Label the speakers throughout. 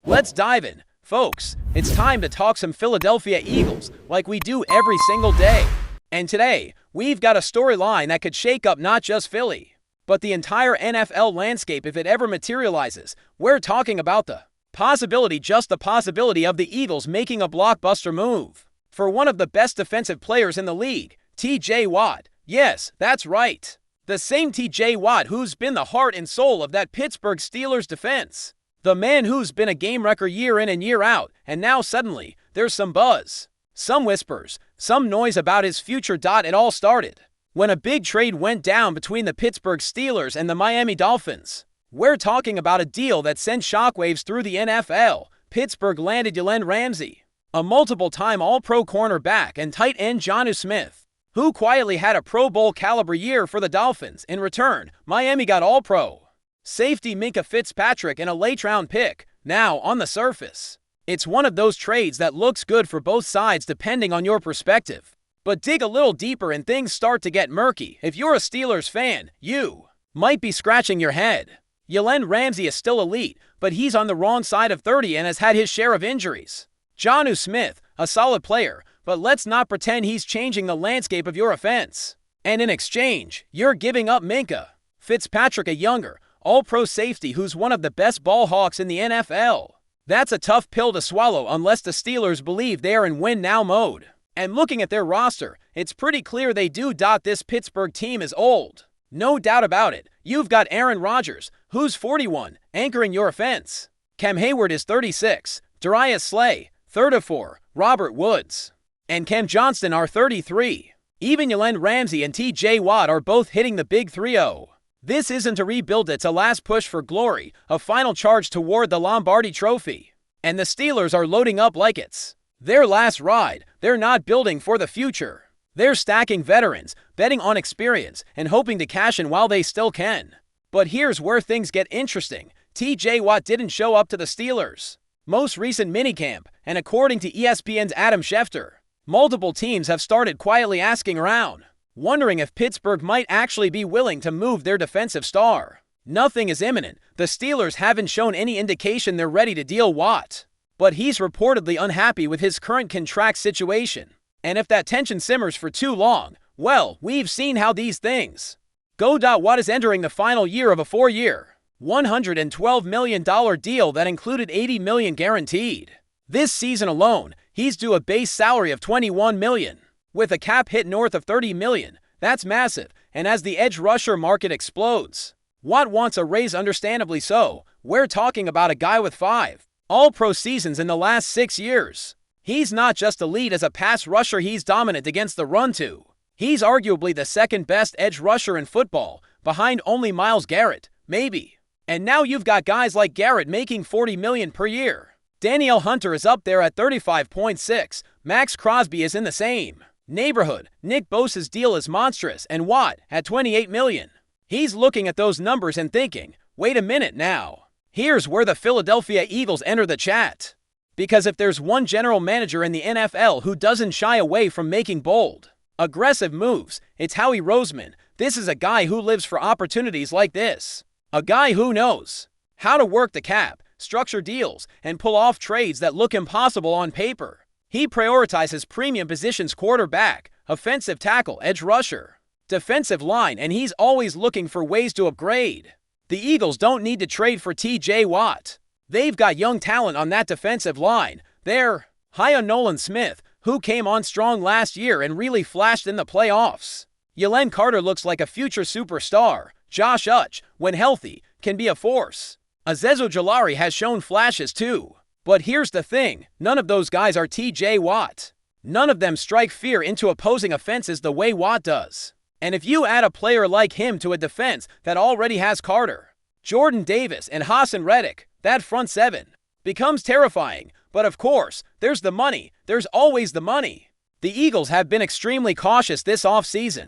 Speaker 1: Let's dive in, folks. It's time to talk some Philadelphia Eagles like we do every single day. And today, we've got a storyline that could shake up not just Philly, but the entire NFL landscape if it ever materializes. We're talking about the possibility, just the possibility of the Eagles making a blockbuster move for one of the best defensive players in the league, T.J. Watt. Yes, that's right. The same T.J. Watt who's been the heart and soul of that Pittsburgh Steelers defense. The man who's been a game wrecker year in and year out, and now suddenly, there's some buzz, some whispers, some noise about his future. It all started when a big trade went down between the Pittsburgh Steelers and the Miami Dolphins. We're talking about a deal that sent shockwaves through the NFL. Pittsburgh landed MYLES Garrett, a multiple-time All-Pro cornerback and tight end Jonnu Smith, who quietly had a Pro Bowl caliber year for the Dolphins. In return, Miami got All-Pro safety Minkah Fitzpatrick and a late-round pick. Now, on the surface, it's one of those trades that looks good for both sides depending on your perspective. But dig a little deeper and things start to get murky. If you're a Steelers fan, you might be scratching your head. MYLES Garrett is still elite, but he's on the wrong side of 30 and has had his share of injuries. Jonnu Smith, a solid player, but let's not pretend he's changing the landscape of your offense. And in exchange, you're giving up Minkah Fitzpatrick, a younger, All-Pro safety who's one of the best ball hawks in the NFL. That's a tough pill to swallow unless the Steelers believe they are in win-now mode. And looking at their roster, it's pretty clear they do. This Pittsburgh team is old. No doubt about it. You've got Aaron Rodgers, who's 41, anchoring your offense. Cam Hayward is 36. Darius Slay, 34. Robert Woods and Cam Johnston are 33. Even MYLES Garrett and T.J. Watt are both hitting the big 3-0. This isn't a rebuild, it's a last push for glory, a final charge toward the Lombardi Trophy. And the Steelers are loading up like it's their last ride. They're not building for the future. They're stacking veterans, betting on experience, and hoping to cash in while they still can. But here's where things get interesting. T.J. Watt didn't show up to the Steelers' most recent minicamp, and according to ESPN's Adam Schefter, multiple teams have started quietly asking around, wondering if Pittsburgh might actually be willing to move their defensive star. Nothing is imminent. The Steelers haven't shown any indication they're ready to deal Watt, but he's reportedly unhappy with his current contract situation. And if that tension simmers for too long, well, we've seen how these things go. Watt is entering the final year of a 4-year, $112 million deal that included $80 million guaranteed. This season alone, he's due a base salary of $21 million. With a cap hit north of $30 million, that's massive, and as the edge rusher market explodes, Watt wants a raise, understandably so. We're talking about a guy with 5 All-Pro seasons in the last 6 years. He's not just elite as a pass rusher, he's dominant against the run too. He's arguably the second best edge rusher in football, behind only MYLES Garrett, maybe. And now you've got guys like Garrett making $40 million per year. Danielle Hunter is up there at 35.6. Max Crosby is in the same neighborhood. Nick Bosa's deal is monstrous, and Watt at $28 million. He's looking at those numbers and thinking, wait a minute now. Here's where the Philadelphia Eagles enter the chat. Because if there's one general manager in the NFL who doesn't shy away from making bold, aggressive moves, it's Howie Roseman. This is a guy who lives for opportunities like this. A guy who knows how to work the cap, structure deals, and pull off trades that look impossible on paper. He prioritizes premium positions: quarterback, offensive tackle, edge rusher, defensive line, and he's always looking for ways to upgrade. The Eagles don't need to trade for T.J. Watt. They've got young talent on that defensive line. They're high on Nolan Smith, who came on strong last year and really flashed in the playoffs. Jalen Carter looks like a future superstar. Josh Uch, when healthy, can be a force. Azeez Ojulari has shown flashes too. But here's the thing, none of those guys are T.J. Watt. None of them strike fear into opposing offenses the way Watt does. And if you add a player like him to a defense that already has Carter, Jordan Davis, and Hassan Reddick, that front seven becomes terrifying. But of course, there's the money. There's always the money. The Eagles have been extremely cautious this offseason.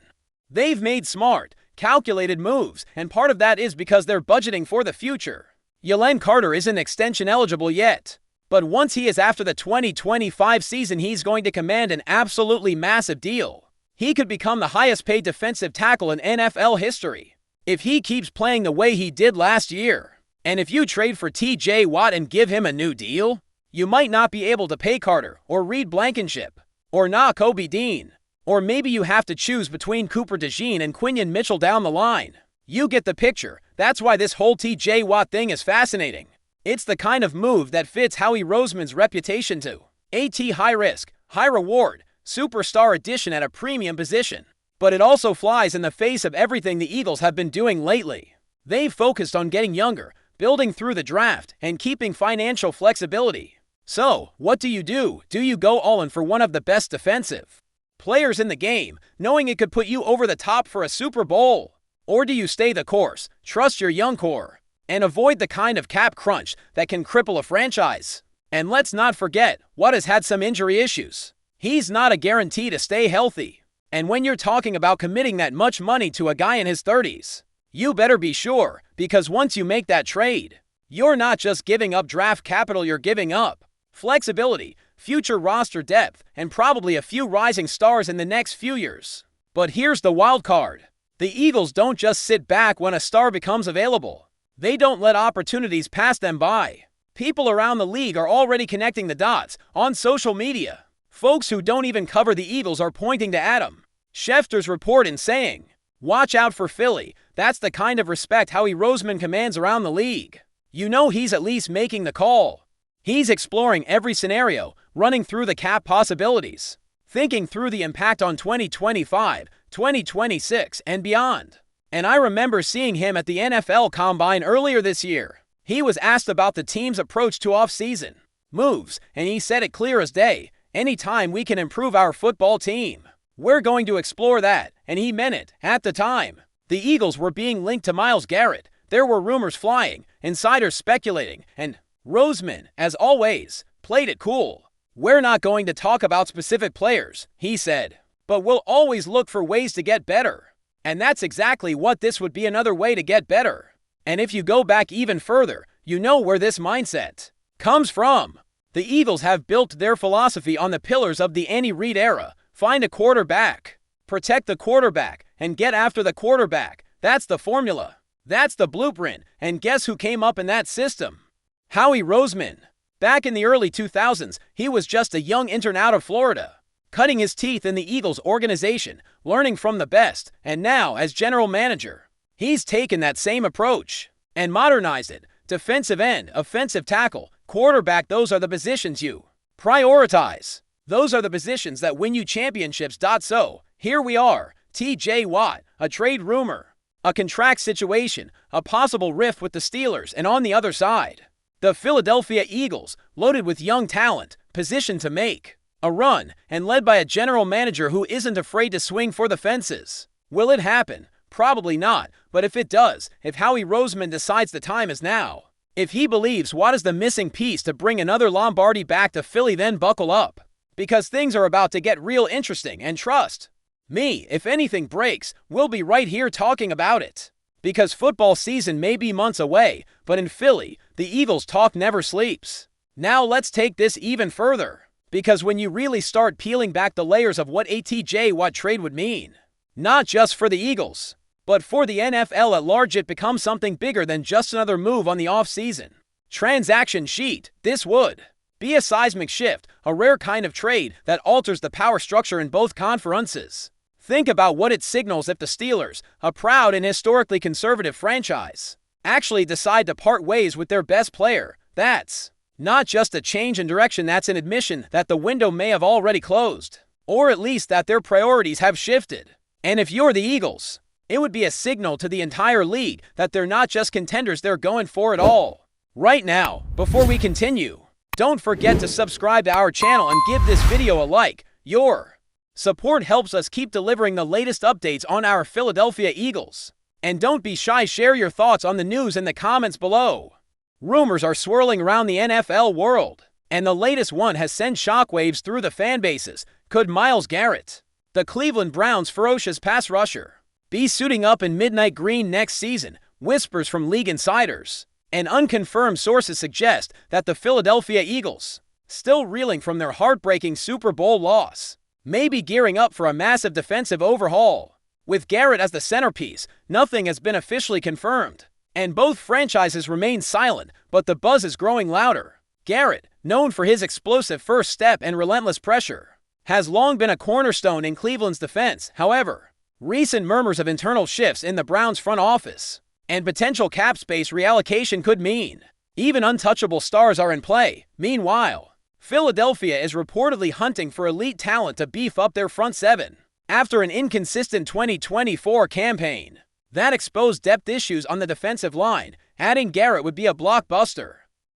Speaker 1: They've made smart, calculated moves, and part of that is because they're budgeting for the future. Jalen Carter isn't extension eligible yet, but once he is after the 2025 season, he's going to command an absolutely massive deal. He could become the highest paid defensive tackle in NFL history if he keeps playing the way he did last year. And if you trade for TJ Watt and give him a new deal, you might not be able to pay Carter or Reed Blankenship or Kobe Dean. Or maybe you have to choose between Cooper DeJean and Quinion Mitchell down the line. You get the picture. That's why this whole TJ Watt thing is fascinating. It's the kind of move that fits Howie Roseman's reputation too. High risk, high reward, superstar addition at a premium position. But it also flies in the face of everything the Eagles have been doing lately. They've focused on getting younger, building through the draft, and keeping financial flexibility. So, what do? Do you go all in for one of the best defensive players in the game, knowing it could put you over the top for a Super Bowl? Or do you stay the course, trust your young core, and avoid the kind of cap crunch that can cripple a franchise? And let's not forget, Watt has had some injury issues. He's not a guarantee to stay healthy. And when you're talking about committing that much money to a guy in his 30s, you better be sure, because once you make that trade, you're not just giving up draft capital, you're giving up flexibility, future roster depth, and probably a few rising stars in the next few years. But here's the wild card. The Eagles don't just sit back when a star becomes available. They don't let opportunities pass them by. People around the league are already connecting the dots on social media. Folks who don't even cover the Eagles are pointing to Adam Schefter's report and saying, "Watch out for Philly." That's the kind of respect Howie Roseman commands around the league. You know he's at least making the call. He's exploring every scenario, running through the cap possibilities, thinking through the impact on 2025, 2026, and beyond. And I remember seeing him at the NFL Combine earlier this year. He was asked about the team's approach to offseason moves, and he said it clear as day, "Anytime we can improve our football team, we're going to explore that," and he meant it. At the time, the Eagles were being linked to MYLES GARRETT. There were rumors flying, insiders speculating, and Roseman, as always, played it cool. "We're not going to talk about specific players," he said, "but we'll always look for ways to get better." And that's exactly what this would be, another way to get better. And if you go back even further, you know where this mindset comes from. The Eagles have built their philosophy on the pillars of the Andy Reid era. Find a quarterback, protect the quarterback, and get after the quarterback. That's the formula. That's the blueprint. And guess who came up in that system? Howie Roseman. Back in the early 2000s, he was just a young intern out of Florida, cutting his teeth in the Eagles organization, learning from the best, and now, as general manager, he's taken that same approach and modernized it. Defensive end, offensive tackle, quarterback, those are the positions you prioritize. Those are the positions that win you championships. So, here we are, TJ Watt, a trade rumor, a contract situation, a possible rift with the Steelers, and on the other side, the Philadelphia Eagles, loaded with young talent, positioned to make a run, and led by a general manager who isn't afraid to swing for the fences. Will it happen? Probably not, but if it does, if Howie Roseman decides the time is now, if he believes Watt is the missing piece to bring another Lombardi back to Philly, then buckle up, because things are about to get real interesting, and trust me, if anything breaks, we'll be right here talking about it. Because football season may be months away, but in Philly, the Eagles talk never sleeps. Now let's take this even further, because when you really start peeling back the layers of what a TJ Watt trade would mean, not just for the Eagles, but for the NFL at large, it becomes something bigger than just another move on the offseason transaction sheet. This would be a seismic shift, a rare kind of trade that alters the power structure in both conferences. Think about what it signals if the Steelers, a proud and historically conservative franchise, actually decide to part ways with their best player. That's not just a change in direction, that's an admission that the window may have already closed, or at least that their priorities have shifted. And if you're the Eagles, it would be a signal to the entire league that they're not just contenders, they're going for it all. Right now, before we continue, don't forget to subscribe to our channel and give this video a like. Your support helps us keep delivering the latest updates on our Philadelphia Eagles. And don't be shy, share your thoughts on the news in the comments below. Rumors are swirling around the NFL world, and the latest one has sent shockwaves through the fan bases. Could MYLES GARRETT, the Cleveland Browns' ferocious pass rusher, be suiting up in midnight green next season? Whispers from league insiders and unconfirmed sources suggest that the Philadelphia Eagles, still reeling from their heartbreaking Super Bowl loss, may be gearing up for a massive defensive overhaul. With Garrett as the centerpiece, nothing has been officially confirmed, And both franchises remain silent, but the buzz is growing louder. Garrett, known for his explosive first step and relentless pressure, has long been a cornerstone in Cleveland's defense. However, recent murmurs of internal shifts in the Browns' front office and potential cap space reallocation could mean even untouchable stars are in play. Meanwhile, Philadelphia is reportedly hunting for elite talent to beef up their front seven after an inconsistent 2024 campaign that exposed depth issues on the defensive line. Adding Garrett would be a blockbuster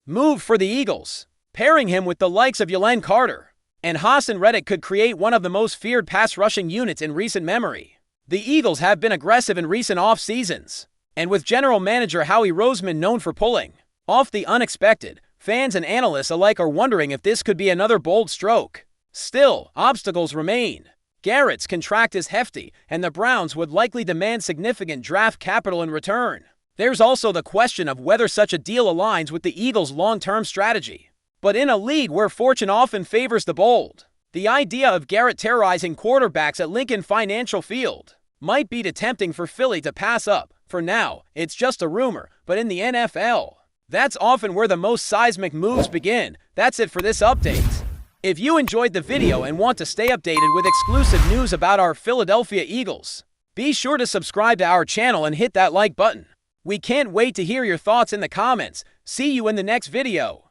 Speaker 1: move for the Eagles. Pairing him with the likes of Jalen Carter and Hassan Reddick could create one of the most feared pass-rushing units in recent memory. The Eagles have been aggressive in recent off-seasons, and with general manager Howie Roseman known for pulling off the unexpected, fans and analysts alike are wondering if this could be another bold stroke. Still, obstacles remain. Garrett's contract is hefty, and the Browns would likely demand significant draft capital in return. There's also the question of whether such a deal aligns with the Eagles' long-term strategy. But in a league where fortune often favors the bold, the idea of Garrett terrorizing quarterbacks at Lincoln Financial Field might be too tempting for Philly to pass up. For now, it's just a rumor, but in the NFL, that's often where the most seismic moves begin. That's it for this update. If you enjoyed the video and want to stay updated with exclusive news about our Philadelphia Eagles, be sure to subscribe to our channel and hit that like button. We can't wait to hear your thoughts in the comments. See you in the next video.